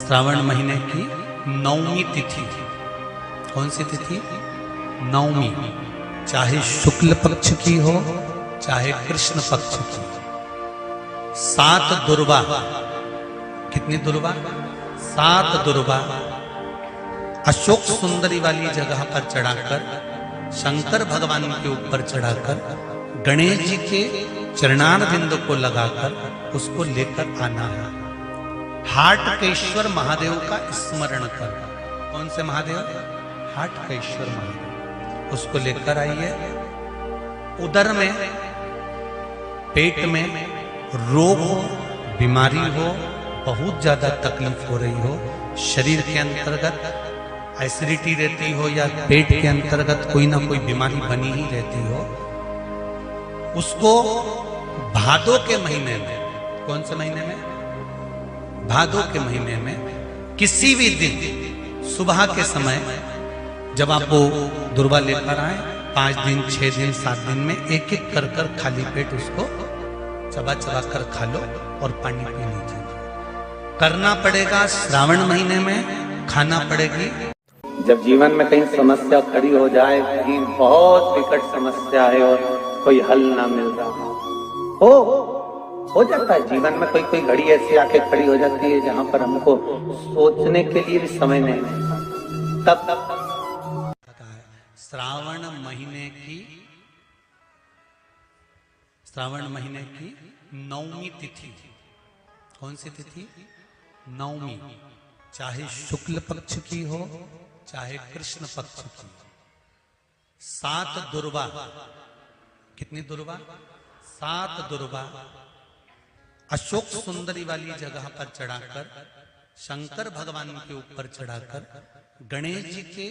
श्रावण महीने की नवमी तिथि। कौन सी तिथि? नवमी। चाहे शुक्ल पक्ष की हो चाहे कृष्ण पक्ष की। 7 दुर्वा। कितनी दुर्वा? 7 दुर्वा अशोक सुंदरी वाली जगह पर चढ़ाकर, शंकर भगवान के ऊपर चढ़ाकर, गणेश जी के चरणारविंद को लगाकर उसको लेकर आना है। हाटकेश्वर महादेव का स्मरण कर। कौन से महादेव? हाटकेश्वर महादेव। उसको लेकर आइए। उदर में, पेट में रोग हो, बीमारी हो, बहुत ज्यादा तकलीफ हो रही हो, शरीर के अंतर्गत एसिडिटी रहती हो या पेट के अंतर्गत कोई ना कोई बीमारी बनी ही रहती हो, उसको भादों के महीने में, कौन से महीने में? भादों के महीने में किसी भी दिन सुबह के समय जब आप वो दुर्वा लेकर आए, 5 दिन, 6 दिन, 7 दिन में एक एक कर कर खाली पेट उसको चबा चबा कर खा लो और पानी पी लीजिए। करना पड़ेगा श्रावण महीने में, खाना पड़ेगी। जब जीवन में कहीं समस्या खड़ी हो जाए, कहीं बहुत विकट समस्या है और कोई हल ना मिल रहा हो जाता है जीवन में, कोई घड़ी ऐसी आके खड़ी हो जाती है जहां पर हमको सोचने के लिए भी समय नहीं मिलता। तब श्रावण महीने की नवमी तिथि। कौन सी तिथि? नवमी। चाहे शुक्ल पक्ष की हो चाहे कृष्ण पक्ष की। 7 दुर्वा। कितनी दुर्वा? 7 दुर्वा अशोक सुंदरी वाली जगह पर चढ़ाकर, शंकर भगवान के ऊपर चढ़ाकर, गणेश जी के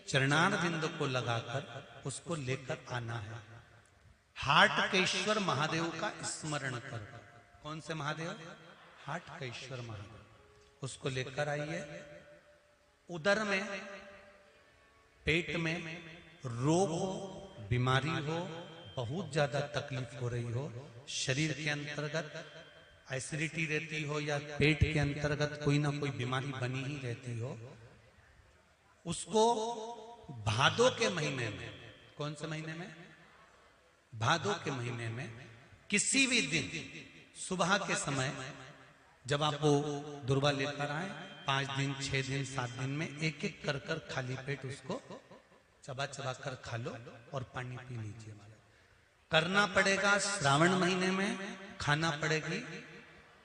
चरणारविंद को लगाकर उसको लेकर आना है। हाटकेश्वर महादेव का स्मरण कर। कौन से महादेव? हाटकेश्वर महादेव। उसको लेकर आइए। उदर में, पेट में रोग हो, बीमारी हो, बहुत ज्यादा तकलीफ हो रही हो, शरीर के अंतर्गत एसिडिटी रहती हो या पेट के अंतर्गत कोई ना कोई बीमारी बनी ही रहती हो, उसको भादों के महीने में, कौन से महीने में? भादों के महीने में किसी भी दिन सुबह के समय जब आप वो दुर्वा लेकर आए, 5 दिन, 6 दिन, 7 दिन में एक एक कर कर खाली पेट उसको चबा चबा कर खा लो और पानी पी लीजिए। करना पड़ेगा श्रावण महीने में, खाना पड़ेगी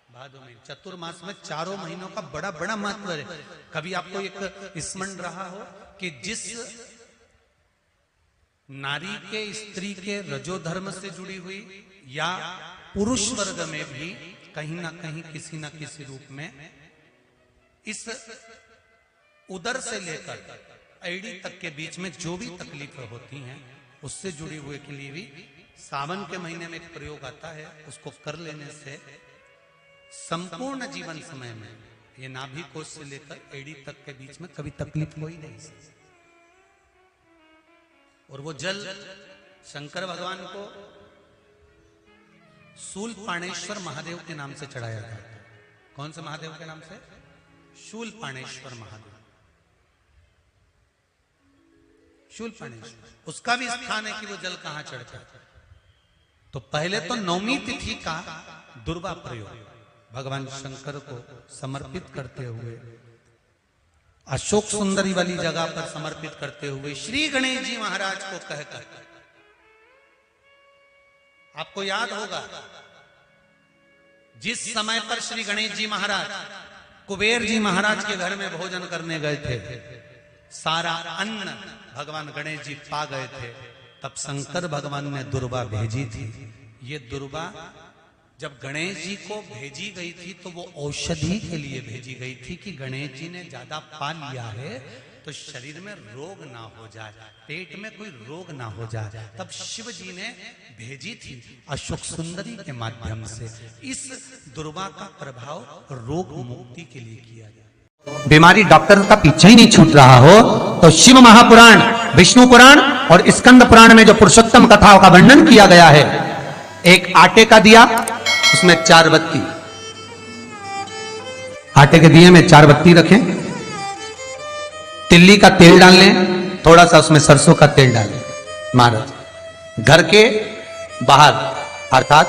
भादों में। चतुर्मास में 4 महीनों का बड़ा बड़ा महत्व है। कभी आपको एक स्मरण रहा हो कि जिस नारी के, स्त्री के रजोधर्म से जुड़ी हुई या पुरुष वर्ग में भी कहीं ना कहीं किसी ना किसी रूप में इस उदर से लेकर एड़ी तक के बीच में जो भी तकलीफें होती हैं उससे जुड़ी हुए के लिए भी सावन के महीने में एक प्रयोग आता है। उसको कर लेने से संपूर्ण जीवन समय में ये नाभि कोश से लेकर एड़ी तक के बीच में कभी तकलीफ हो ही नहीं। और वो जल शंकर भगवान को शूलपाणेश्वर महादेव के नाम से चढ़ाया गया। कौन से महादेव के नाम से? शूलपाणेश्वर महादेव। शूलपाणेश्वर, उसका भी स्थान है कि वो जल कहां चढ़ता है। तो पहले तो नवमी तिथि का दुर्वा प्रयोग भगवान शंकर को समर्पित करते हुए, अशोक सुंदरी वाली जगह पर समर्पित करते हुए श्री गणेश जी महाराज को कहकर, आपको याद होगा जिस समय पर श्री गणेश जी महाराज कुबेर जी महाराज के घर में भोजन करने गए थे, सारा अन्न भगवान गणेश जी पा गए थे, तब शंकर भगवान ने दुर्वा भेजी थी। ये दुर्वा जब गणेश जी को भेजी गई थी तो वो औषधि के लिए भेजी गई थी कि गणेश जी ने ज्यादा पा लिया है तो शरीर में रोग ना हो जाए, पेट में कोई रोग ना हो जाए। तब शिव जी ने भेजी थी अशोक सुंदरी के माध्यम से। इस दुर्वा का प्रभाव रोग मुक्ति के लिए किया गया। बीमारी डॉक्टर का पीछे ही नहीं छूट रहा हो तो शिव महापुराण, विष्णु पुराण और स्कंद पुराण में जो पुरुषोत्तम कथाओं का वर्णन किया गया है, एक आटे का दिया, उसमें 4 बत्ती, आटे के दिए में 4 बत्ती रखें, तिल्ली का तेल डाल लें, थोड़ा सा उसमें सरसों का तेल डाल लें। महाराज घर के बाहर अर्थात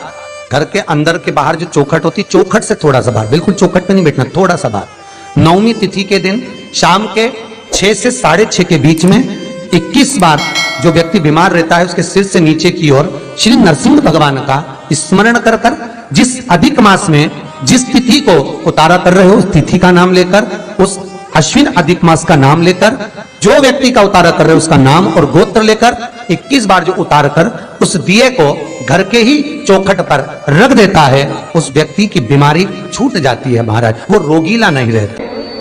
घर के अंदर के बाहर जो चौखट होती, चौखट से थोड़ा सा बाहर, बिल्कुल चौखट पे नहीं बैठना, थोड़ा सा बाहर, नवमी तिथि के दिन शाम के 6 से 6:30 के बीच में 21 बार जो व्यक्ति बीमार रहता है उसके सिर से नीचे की ओर श्री नरसिंह भगवान का स्मरण कर कर, जिस अधिक मास में जिस तिथि को उतारा कर रहे हो उस तिथि का नाम लेकर, उस अश्विन अधिक मास का नाम लेकर, जो व्यक्ति का उतारा कर रहे हो उसका नाम और गोत्र लेकर 21 बार जो उतार कर उस दिए को घर के ही चौखट पर रख देता है, उस व्यक्ति की बीमारी छूट जाती है महाराज, वो रोगीला नहीं रहता।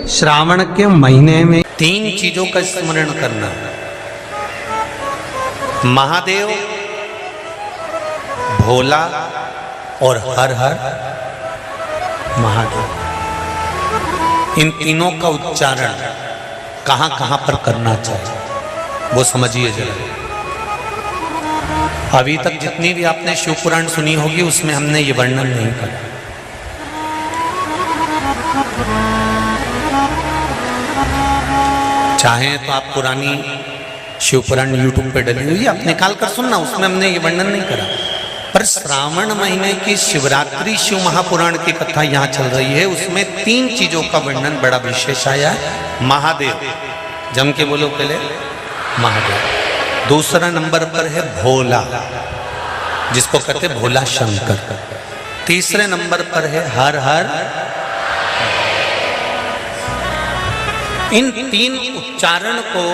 श्रावण के महीने में 3 चीजों का स्मरण करना, महादेव, भोला और हर हर महादेव। इन तीनों का उच्चारण कहां कहां पर करना चाहिए वो समझिए जरा। अभी तक जितनी भी आपने शिव पुराण सुनी होगी उसमें हमने ये वर्णन नहीं करा। चाहे तो आप पुरानी शिव पुराण यूट्यूब पे डली हुई आप निकाल कर सुनना, उसमें हमने ये वर्णन नहीं करा। पर श्रावण महीने की शिवरात्रि शिव महापुराण की कथा यहाँ चल रही है, उसमें 3 चीजों का वर्णन बड़ा विशेष आया है। महादेव, जम के बोलो पहले, महादेव। दूसरा नंबर पर है भोला, जिसको कहते भोला शंकर। तीसरे नंबर पर है हर हर। इन 3 उच्चारण को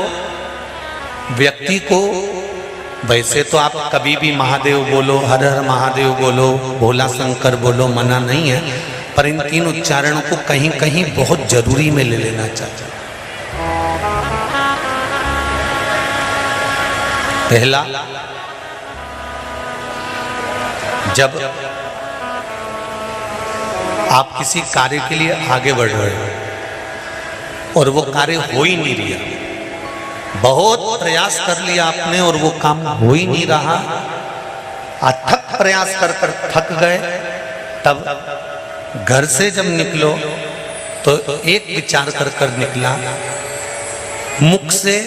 व्यक्ति को, वैसे तो आप कभी भी महादेव बोलो, हर हर महादेव बोलो, भोला शंकर बोलो, मना नहीं है, पर इन 3 उच्चारणों को कहीं कहीं बहुत जरूरी में ले लेना चाहिए। पहला, जब आप किसी कार्य के लिए आगे बढ़ रहे हो और वो कार्य हो ही नहीं रहा, बहुत प्रयास कर लिया आपने और वो काम हो ही नहीं रहा, अथक प्रयास कर कर थक गए, तब घर से जब निकलो तो एक विचार कर कर निकला, मुख से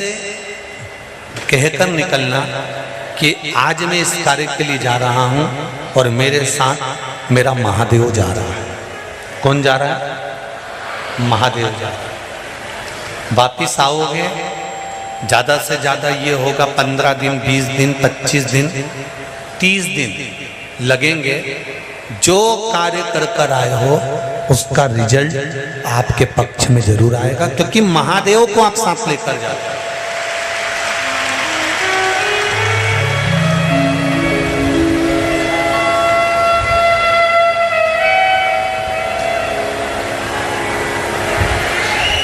कहकर निकलना कि आज मैं इस कार्य के लिए जा रहा हूं और मेरे साथ मेरा महादेव जा रहा है। कौन जा रहा है? महादेव जा रहा है। वापिस आओगे, ज्यादा से ज्यादा ये होगा 15 दिन, 20 दिन, 25 दिन, 30 दिन लगेंगे। जो कार्य कर कर आए हो उसका रिजल्ट आपके पक्ष में जरूर आएगा, क्योंकि महादेव को आप साथ लेकर जाते हैं।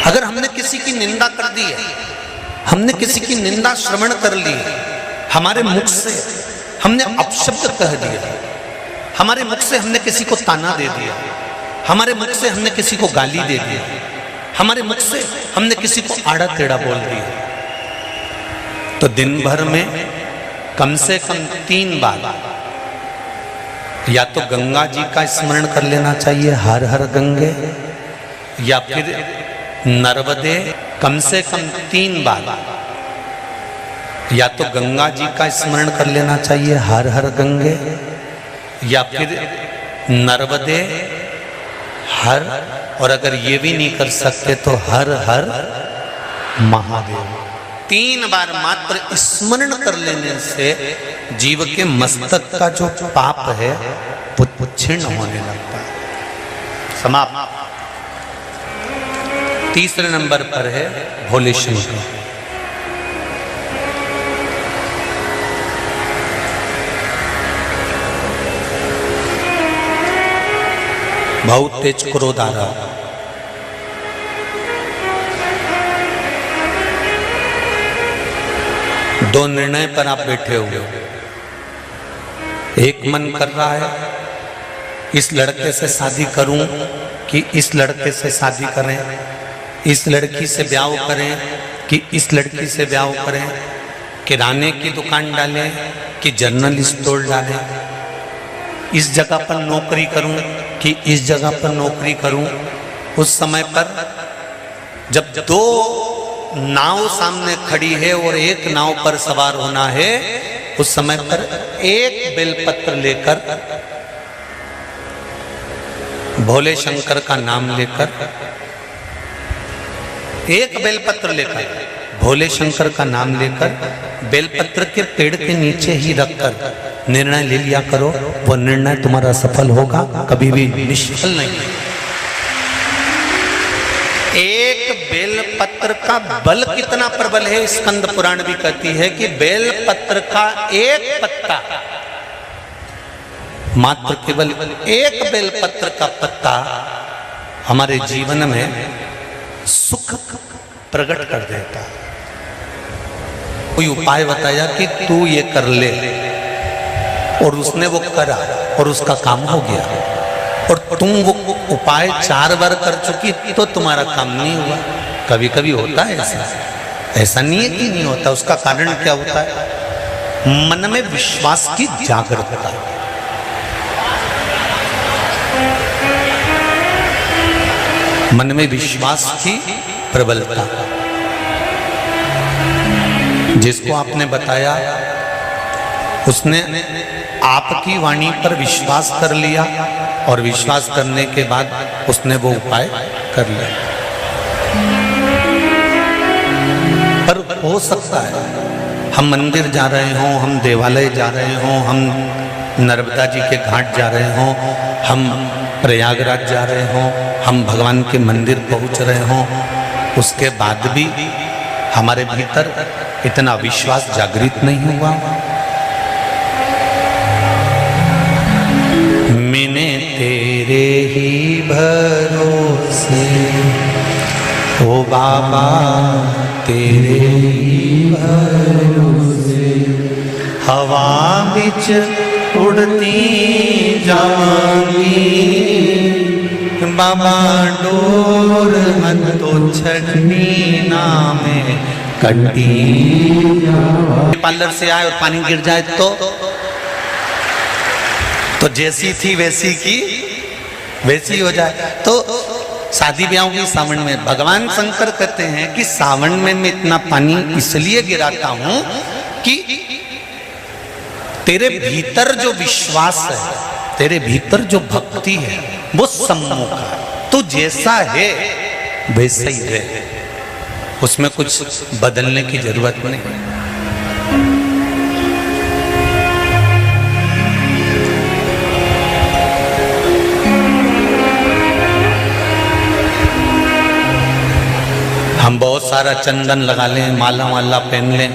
अगर हमने किसी की निंदा कर दी है, हमने किसी की निंदा श्रवण कर ली, हमारे मुख से हमने अपशब्द कह दिया, हमारे मुख से हमने किसी को ताना दे दिया, हमारे मुख से हमने किसी को गाली दे दिया, हमारे मुख से हमने किसी को आड़ा टेढ़ा बोल दिया, तो दिन भर में कम से कम 3 बार या तो गंगा जी का स्मरण कर लेना चाहिए, हर हर गंगे, या फिर नर्मदे, कम से कम 3 बार या तो गंगा जी का स्मरण कर लेना चाहिए, हर हर गंगे, या फिर नर्मदे, हर, और अगर ये भी नहीं कर सकते तो हर हर महादेव। 3 बार मात्र स्मरण कर लेने से जीव के मस्तक का जो पाप है वो क्षीण होने लगता है, समाप्त। तीसरे नंबर पर है भोले शंकर। बहुत तेज क्रोध आ रहा, दो निर्णय पर आप बैठे हुए हो। एक मन कर रहा है इस लड़के से शादी करूं कि इस लड़के से शादी करें, इस लड़की से ब्याह करें कि इस लड़की से ब्याह करें, किराने की दुकान डालें कि जनरल स्टोर डालें, इस जगह पर नौकरी करूं कि इस जगह पर नौकरी करूं, उस समय पर जब दो नाव सामने खड़ी है और एक नाव पर सवार होना है, उस समय पर एक बेलपत्र लेकर, भोले शंकर का नाम लेकर, एक बेलपत्र लेकर, भोले शंकर का नाम लेकर, बेलपत्र के पेड़ के नीचे ही रखकर निर्णय ले लिया करो। वो निर्णय तुम्हारा सफल होगा, कभी भी निष्फल नहीं। एक बेलपत्र का बल कितना प्रबल है, स्कंद पुराण भी कहती है कि बेलपत्र का एक पत्ता, मात्र केवल एक बेलपत्र का पत्ता हमारे जीवन में सुख प्रकट कर देता है। कोई उपाय बताया कि तू ये कर ले, और उसने वो करा और उसका काम हो गया, और तुम वो उपाय 4 बार कर चुकी तो तुम्हारा काम नहीं हुआ। कभी कभी होता है ऐसा, ऐसा नहीं है कि नहीं होता। उसका कारण क्या होता है? मन में विश्वास की जागरूकता, मन में विश्वास की प्रबलता। जिसको आपने बताया उसने आपकी वाणी पर विश्वास कर लिया, और विश्वास करने के बाद उसने वो उपाय कर लिया। पर हो सकता है हम मंदिर जा रहे हों, हम देवालय जा रहे हों, हम नर्मदा जी के घाट जा रहे हों, हम प्रयागराज जा रहे हों, हम भगवान के मंदिर पहुंच रहे हों, उसके बाद भी हमारे भीतर इतना विश्वास जागृत नहीं हुआ। मैंने तेरे ही भरोसे, ओ बाबा तेरे ही भरोसे, हवा बिच उड़ती जाऊंगी, बाबा डोर हथो छड़नी नामे कंटी। पार्लर से आए और पानी गिर जाए तो जैसी थी वैसी की वैसी हो जाए। तो शादी ब्याह की सावन में भगवान शंकर कहते हैं कि सावन में मैं इतना पानी इसलिए गिराता हूं कि तेरे भीतर जो विश्वास है, तेरे भीतर जो भक्ति है, वो सम्मुख है। तू जैसा है वैसा ही रहे, उसमें कुछ बदलने की जरूरत नहीं। हम बहुत सारा चंदन लगा लें, माला वाला पहन लें,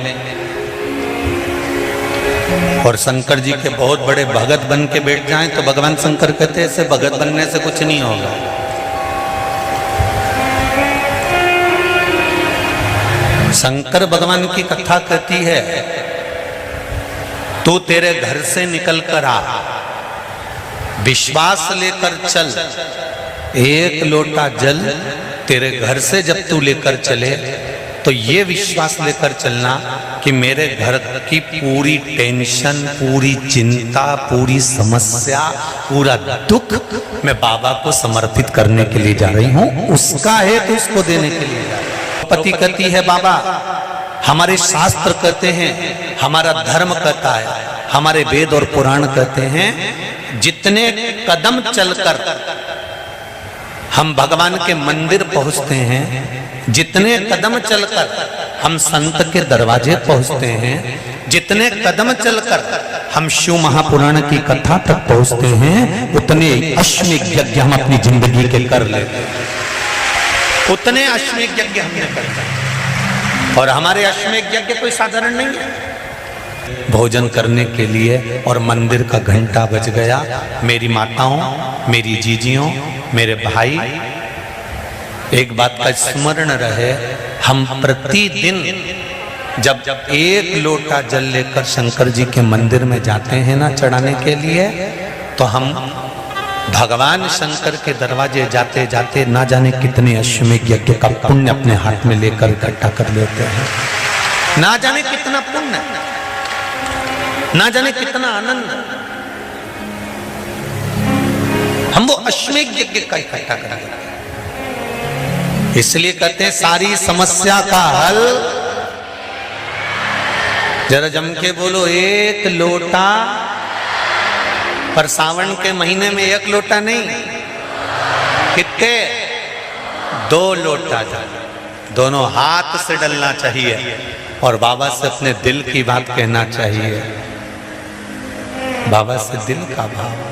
और शंकर जी के बहुत बड़े भगत बन के बैठ जाएं, तो भगवान शंकर कहते हैं ऐसे भगत बनने से कुछ नहीं होगा। शंकर भगवान की कथा कहती है, तू तेरे घर से निकल कर आ, विश्वास लेकर चल, एक लोटा जल तेरे घर से जब तू लेकर चले तो ये विश्वास लेकर चलना कि मेरे घर की पूरी टेंशन, पूरी चिंता, पूरी समस्या, पूरा दुख मैं बाबा को समर्पित करने के लिए जा रही हूं, उसका है तो उसको देने के लिए जा रही हूं। पति कहती है बाबा हमारे शास्त्र कहते हैं, हमारा धर्म कहता है, हमारे वेद और पुराण कहते हैं, जितने कदम चलकर हम भगवान के मंदिर पहुंचते हैं, जितने कदम चलकर हम संत के दरवाजे पहुंचते हैं, जितने कदम चलकर हम शिव महापुराण की कथा तक पहुंचते हैं, उतने अश्वमेध यज्ञ हम अपनी जिंदगी के कर लेते हैं। उतने अश्वमेध यज्ञ हमने करते हैं, और हमारे अश्वमेध यज्ञ कोई साधारण नहीं है। भोजन करने के लिए और मंदिर का घंटा बज गया। मेरी माताओं, मेरी जीजियों, मेरे भाई, एक बात का स्मरण रहे, हम प्रतिदिन जब एक लोटा जल लेकर शंकर जी के मंदिर में जाते हैं ना चढ़ाने के लिए, तो हम भगवान शंकर के दरवाजे जाते जाते ना जाने कितने अश्वमेध यज्ञ का पुण्य अपने हाथ में लेकर इकट्ठा कर लेते हैं। ना जाने कितना पुण्य, ना जाने कितना आनंद हम वो अश्वमेध यज्ञ का इकट्ठा कर लेते हैं। इसलिए कहते हैं सारी समस्या का हल, जरा जम के बोलो, एक लोटा। पर सावन के महीने में एक लोटा नहीं, कितने? 2 लोटा जल दोनों हाथ से डलना चाहिए और बाबा से अपने दिल की बात कहना चाहिए। बाबा से दिल का भाव।